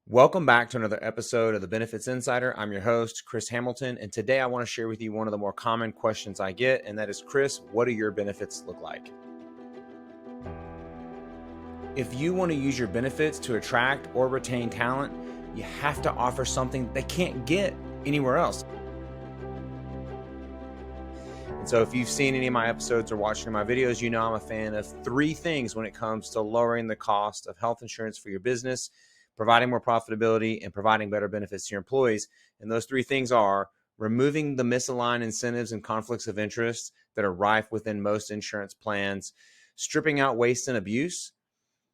Welcome back to another episode of the Benefits Insider. I'm your host, Chris Hamilton, and today I want to share with you one of the more common questions I get, and that is, Chris, what do your benefits look like? If you want to use your benefits to attract or retain talent, you have to offer something they can't get anywhere else. And so if you've seen any of my episodes or watched any of my videos, you know I'm a fan of three things when it comes to lowering the cost of health insurance for your business, providing more profitability, and providing better benefits to your employees. And those three things are removing the misaligned incentives and conflicts of interest that are rife within most insurance plans, stripping out waste and abuse,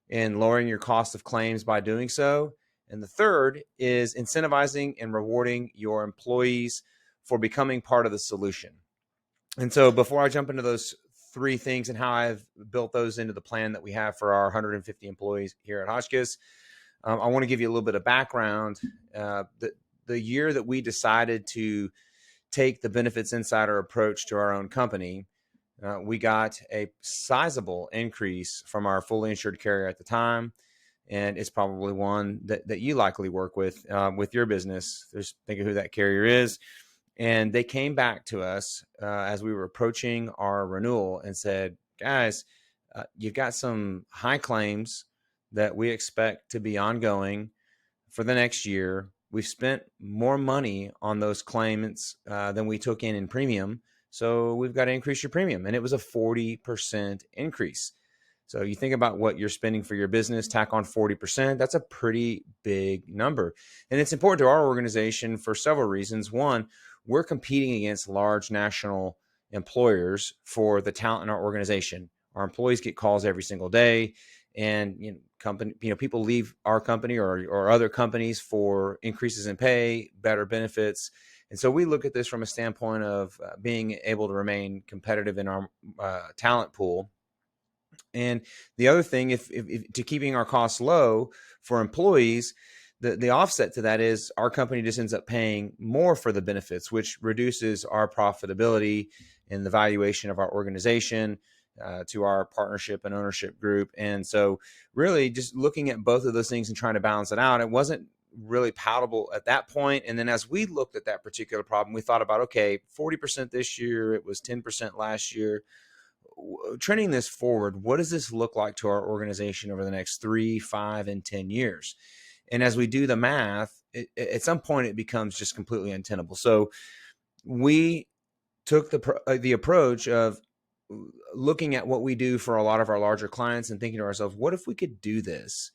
and lowering your cost of claims by doing so. And the third is incentivizing and rewarding your employees for becoming part of the solution. And so before I jump into those three things and how I've built those into the plan that we have for our 150 employees here at Hotchkiss, I want to give you a little bit of background. The year that we decided to take the Benefits Insider approach to our own company, we got a sizable increase from our fully insured carrier at the time. And it's probably one that you likely work with your business. Think of who that carrier is. And they came back to us as we were approaching our renewal and said, guys, you've got some high claims that we expect to be ongoing for the next year. We've spent more money on those claimants than we took in premium. So we've got to increase your premium. And it was a 40% increase. So you think about what you're spending for your business, tack on 40%, that's a pretty big number. And it's important to our organization for several reasons. One, we're competing against large national employers for the talent in our organization. Our employees get calls every single day, and people leave our company or other companies for increases in pay, better benefits. And so we look at this from a standpoint of being able to remain competitive in our talent pool. And the other thing, if to keeping our costs low for employees, the offset to that is our company just ends up paying more for the benefits, which reduces our profitability and the valuation of our organization to our partnership and ownership group. And so really just looking at both of those things and trying to balance it out, it wasn't really palatable at that point. And then as we looked at that particular problem, we thought about, okay, 40% this year, it was 10% last year. Trending this forward, what does this look like to our organization over the next 3, 5, and 10 years? And as we do the math, at some point it becomes just completely untenable. So we took the approach of looking at what we do for a lot of our larger clients and thinking to ourselves, what if we could do this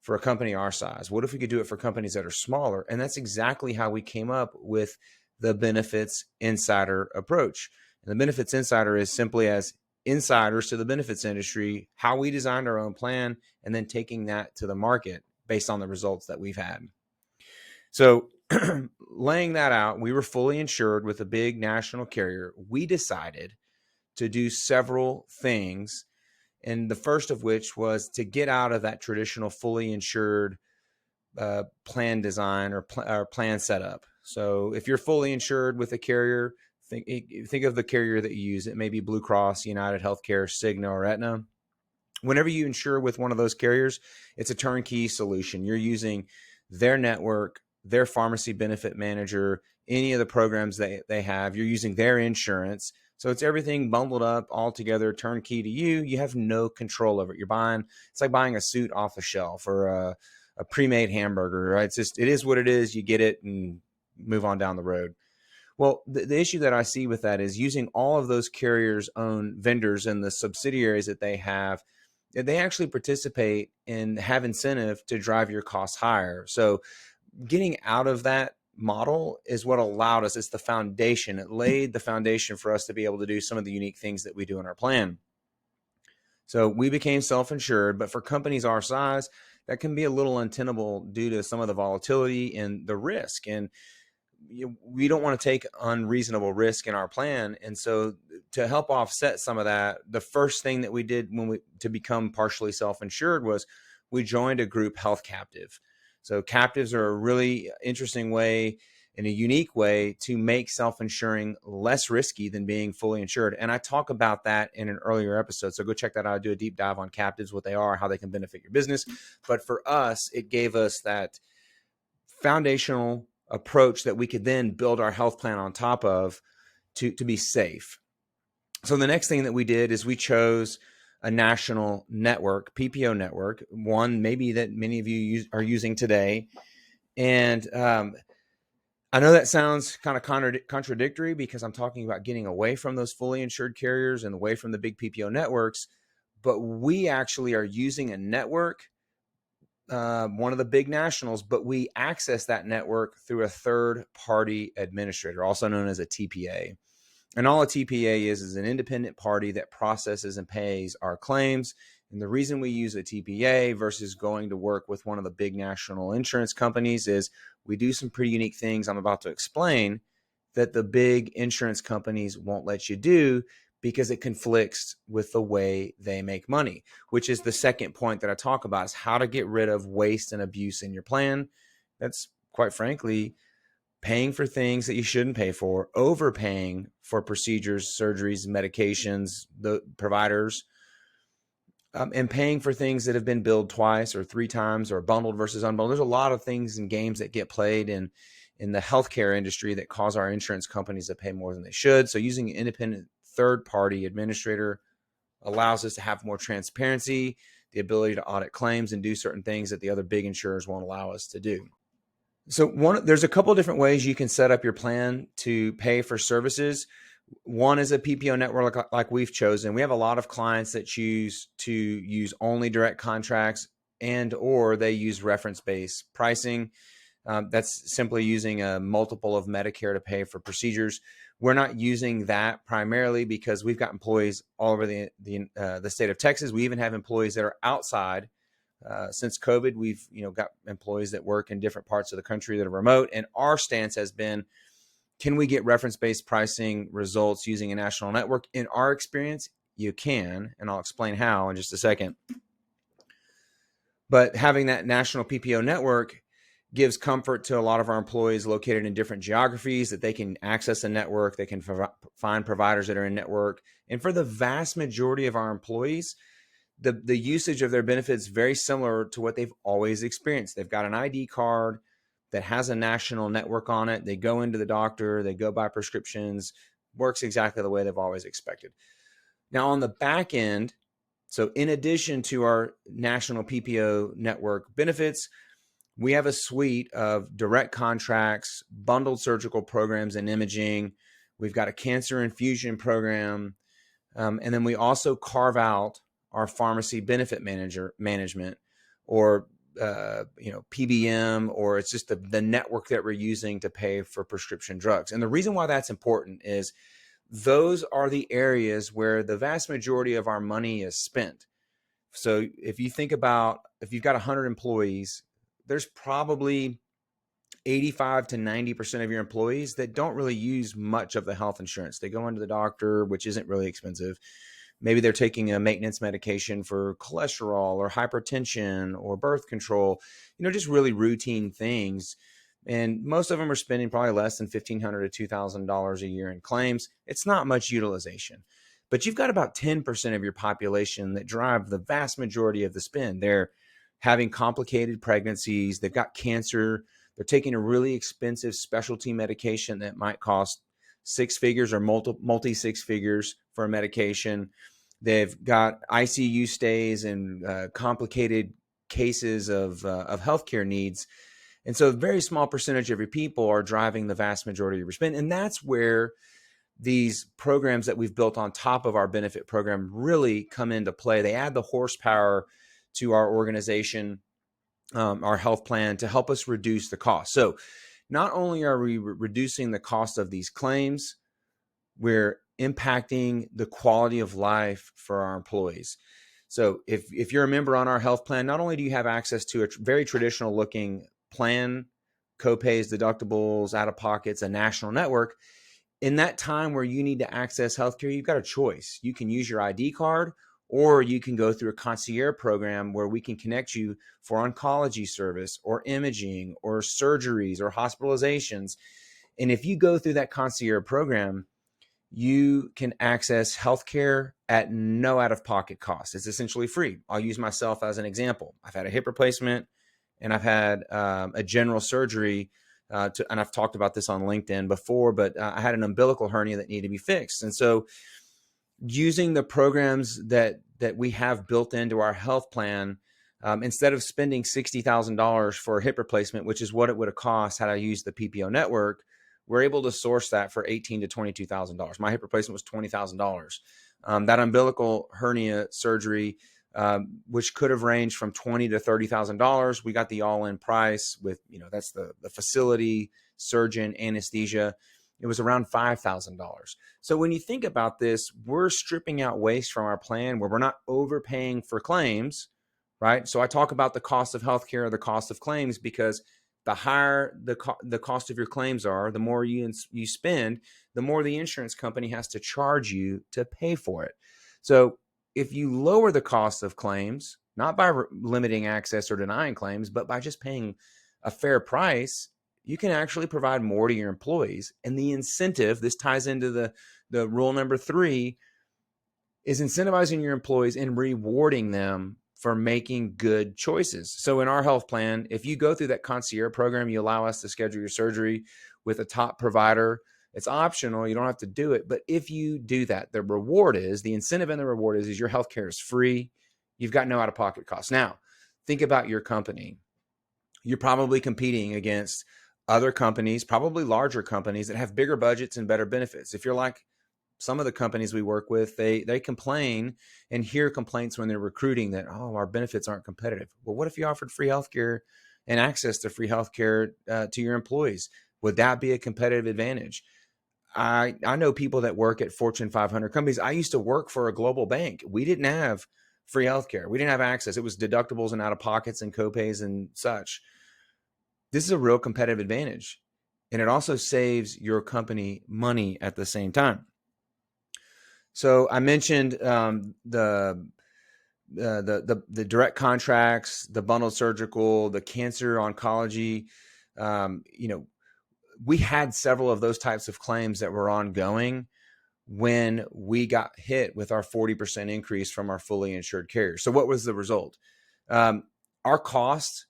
for a company our size? What if we could do it for companies that are smaller? And that's exactly how we came up with the Benefits Insider approach. And the Benefits Insider is simply as insiders to the benefits industry, how we designed our own plan, and then taking that to the market based on the results that we've had. So laying that out, we were fully insured with a big national carrier. We decided to do several things, and the first of which was to get out of that traditional fully insured plan design or plan setup. So if you're fully insured with a carrier, think of the carrier that you use. It may be Blue Cross, United Healthcare, Cigna, or Aetna. Whenever you insure with one of those carriers, it's a turnkey solution. You're using their network, their pharmacy benefit manager, any of the programs they have. You're using their insurance. So it's everything bundled up all together, turnkey to you. You have no control over it. It's like buying a suit off a shelf or a pre-made hamburger, right? It is what it is. You get it and move on down the road. Well, the issue that I see with that is using all of those carriers' own vendors and the subsidiaries that they have, they actually participate and have incentive to drive your costs higher. So getting out of that model is what allowed us. It's the foundation. It laid the foundation for us to be able to do some of the unique things that we do in our plan. So we became self-insured, but for companies our size, that can be a little untenable due to some of the volatility and the risk. And we don't want to take unreasonable risk in our plan. And so to help offset some of that, the first thing that we did to become partially self-insured was we joined a group health captive. So captives are a really interesting way and a unique way to make self-insuring less risky than being fully insured. And I talk about that in an earlier episode. So go check that out. I do a deep dive on captives, what they are, how they can benefit your business. But for us, it gave us that foundational approach that we could then build our health plan on top of to be safe. So the next thing that we did is we chose a national network, PPO network, one maybe that many of you are using today. And I know that sounds kind of contradictory because I'm talking about getting away from those fully insured carriers and away from the big PPO networks, but we actually are using a network, one of the big nationals, but we access that network through a third-party administrator, also known as a TPA. And all a TPA is an independent party that processes and pays our claims. And the reason we use a TPA versus going to work with one of the big national insurance companies is we do some pretty unique things I'm about to explain that the big insurance companies won't let you do because it conflicts with the way they make money, which is the second point that I talk about, is how to get rid of waste and abuse in your plan. That's, quite frankly, paying for things that you shouldn't pay for, overpaying for procedures, surgeries, medications, the providers, and paying for things that have been billed twice or three times or bundled versus unbundled. There's a lot of things and games that get played in the healthcare industry that cause our insurance companies to pay more than they should. So using an independent third-party administrator allows us to have more transparency, the ability to audit claims and do certain things that the other big insurers won't allow us to do. So there's a couple of different ways you can set up your plan to pay for services. One is a PPO network like we've chosen. We have a lot of clients that choose to use only direct contracts or they use reference-based pricing. That's simply using a multiple of Medicare to pay for procedures. We're not using that primarily because we've got employees all over the state of Texas. We even have employees that are outside. Since COVID, we've got employees that work in different parts of the country that are remote, and our stance has been, can we get reference-based pricing results using a national network? In our experience, you can, and I'll explain how in just a second. But having that national PPO network gives comfort to a lot of our employees located in different geographies that they can access a network, they can find providers that are in network. And for the vast majority of our employees, the usage of their benefits is very similar to what they've always experienced. They've got an ID card that has a national network on it. They go into the doctor, they go buy prescriptions, works exactly the way they've always expected. Now on the back end, so in addition to our national PPO network benefits, we have a suite of direct contracts, bundled surgical programs and imaging. We've got a cancer infusion program. And then we also carve out our pharmacy benefit management or PBM, or it's just the network that we're using to pay for prescription drugs. And the reason why that's important is those are the areas where the vast majority of our money is spent. So if you think about, if you've got 100 employees, there's probably 85 to 90% of your employees that don't really use much of the health insurance. They go into the doctor, which isn't really expensive. Maybe they're taking a maintenance medication for cholesterol or hypertension or birth control, just really routine things. And most of them are spending probably less than $1,500 to $2,000 a year in claims. It's not much utilization, but you've got about 10% of your population that drive the vast majority of the spend. They're having complicated pregnancies. They've got cancer. They're taking a really expensive specialty medication that might cost six figures or multi six figures for a medication. They've got ICU stays and complicated cases of healthcare needs. And so a very small percentage of your people are driving the vast majority of your spend. And that's where these programs that we've built on top of our benefit program really come into play. They add the horsepower to our organization, our health plan, to help us reduce the cost. So not only are we reducing the cost of these claims, we're impacting the quality of life for our employees. So if you're a member on our health plan, not only do you have access to a very traditional looking plan, copays, deductibles, out-of-pockets, a national network, in that time where you need to access healthcare, you've got a choice. You can use your ID card, or you can go through a concierge program where we can connect you for oncology service or imaging or surgeries or hospitalizations. And if you go through that concierge program, you can access healthcare at no out-of-pocket cost. It's essentially free. I'll use myself as an example. I've had a hip replacement. and I've had a general surgery. And I've talked about this on LinkedIn before, but I had an umbilical hernia that needed to be fixed. And so using the programs that we have built into our health plan, instead of spending $60,000 for a hip replacement, which is what it would have cost had I used the PPO network, we're able to source that for $18,000 to $22,000. My hip replacement was $20,000. That umbilical hernia surgery, which could have ranged from $20,000 to $30,000, we got the all-in price with, that's the facility, surgeon, anesthesia. It was around $5,000. So when you think about this, we're stripping out waste from our plan where we're not overpaying for claims, right? So I talk about the cost of healthcare, the cost of claims, because the higher the cost of your claims are, the more you spend, the more the insurance company has to charge you to pay for it. So if you lower the cost of claims, not by limiting access or denying claims, but by just paying a fair price, you can actually provide more to your employees. And the incentive, this ties into the rule number 3, is incentivizing your employees and rewarding them for making good choices. So in our health plan, if you go through that concierge program, you allow us to schedule your surgery with a top provider. It's optional. You don't have to do it. But if you do that, the incentive and the reward is your healthcare is free. You've got no out-of-pocket costs. Now, think about your company. You're probably competing against other companies, probably larger companies that have bigger budgets and better benefits. If you're like some of the companies we work with, they complain and hear complaints when they're recruiting that, oh, our benefits aren't competitive. Well, what if you offered free healthcare and access to free healthcare to your employees? Would that be a competitive advantage? I know people that work at Fortune 500 companies. I used to work for a global bank. We didn't have free healthcare. We didn't have access. It was deductibles and out-of-pockets and copays and such. This is a real competitive advantage. And it also saves your company money at the same time. So I mentioned the direct contracts, the bundled surgical, the cancer oncology. We had several of those types of claims that were ongoing when we got hit with our 40% increase from our fully insured carrier. So what was the result? Our costs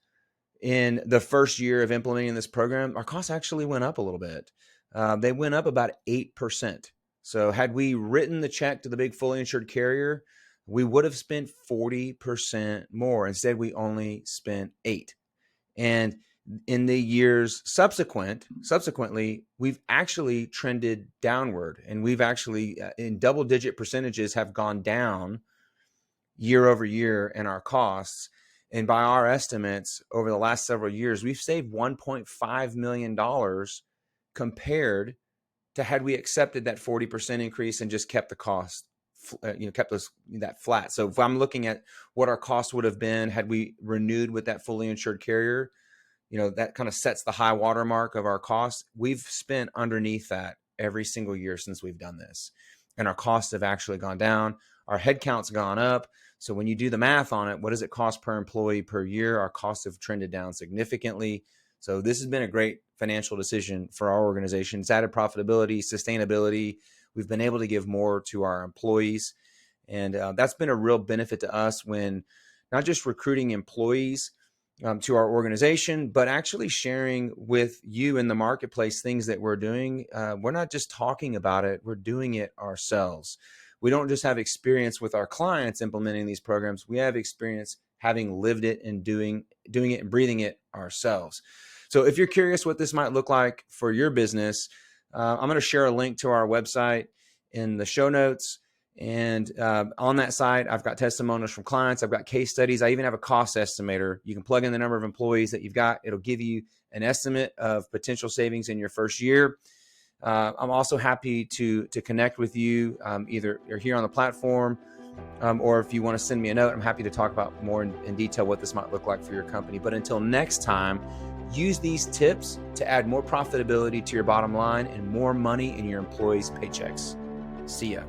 in the first year of implementing this program, our costs actually went up a little bit. They went up about 8%. So had we written the check to the big fully insured carrier, we would have spent 40% more. Instead, we only spent 8%. And in the years subsequently, we've actually trended downward, and we've actually in double-digit percentages have gone down year over year in our costs. And by our estimates, over the last several years, we've saved $1.5 million compared to had we accepted that 40% increase and just kept the cost, kept that flat. So if I'm looking at what our cost would have been had we renewed with that fully insured carrier, that kind of sets the high water mark of our costs. We've spent underneath that every single year since we've done this. And our costs have actually gone down. Our headcount's gone up. So when you do the math on it, what does it cost per employee per year? Our costs have trended down significantly. So this has been a great financial decision for our organization. It's added profitability, sustainability. We've been able to give more to our employees. And that's been a real benefit to us when not just recruiting employees to our organization, but actually sharing with you in the marketplace things that we're doing. We're not just talking about it, we're doing it ourselves. We don't just have experience with our clients implementing these programs. We have experience having lived it and doing it and breathing it ourselves. So if you're curious what this might look like for your business, I'm going to share a link to our website in the show notes. And on that site, I've got testimonials from clients. I've got case studies. I even have a cost estimator. You can plug in the number of employees that you've got. It'll give you an estimate of potential savings in your first year. I'm also happy to connect with you. Either you're here on the platform or if you want to send me a note, I'm happy to talk about more in detail what this might look like for your company. But until next time, use these tips to add more profitability to your bottom line and more money in your employees' paychecks. See ya.